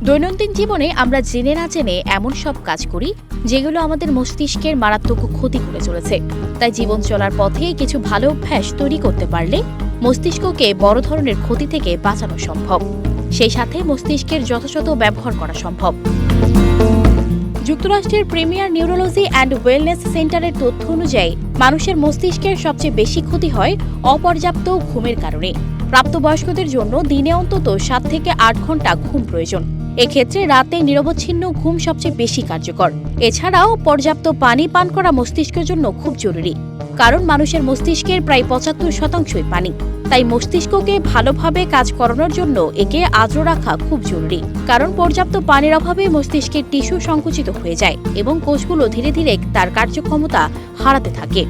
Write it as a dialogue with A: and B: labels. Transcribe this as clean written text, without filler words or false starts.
A: দৈনন্দিন জীবনে আমরা জেনে না জেনে এমন সব কাজ করি যেগুলো আমাদের মস্তিষ্কের মারাত্মক ক্ষতি করে চলেছে। তাই জীবন চলার পথে কিছু ভালো অভ্যাস তৈরি করতে পারলে মস্তিষ্ককে বড় ধরনের ক্ষতি থেকে বাঁচানো সম্ভব। সেই সাথে মস্তিষ্কের যথাযথ ব্যবহার করা সম্ভব। যুক্তরাষ্ট্রের প্রিমিয়ার নিউরোলজি অ্যান্ড ওয়েলনেস সেন্টারের তথ্য অনুযায়ী মানুষের মস্তিষ্কের সবচেয়ে বেশি ক্ষতি হয় অপর্যাপ্ত ঘুমের কারণে। প্রাপ্তবয়স্কদের জন্য দিনে অন্তত 7 থেকে 8 ঘন্টা ঘুম প্রয়োজন। এক্ষেত্রে রাতে নিরবচ্ছিন্ন ঘুম সবচেয়ে বেশি কার্যকর। এছাড়াও পর্যাপ্ত পানি পান করা মস্তিষ্কের জন্য খুব জরুরি, কারণ মানুষের মস্তিষ্কের প্রায় 75%ই পানি। তাই মস্তিষ্ককে ভালোভাবে কাজ করানোর জন্য একে আর্দ্র রাখা খুব জরুরি, কারণ পর্যাপ্ত পানির অভাবে মস্তিষ্কের টিস্যু সংকুচিত হয়ে যায় এবং কোষগুলো ধীরে ধীরে তার কার্যক্ষমতা হারাতে থাকে।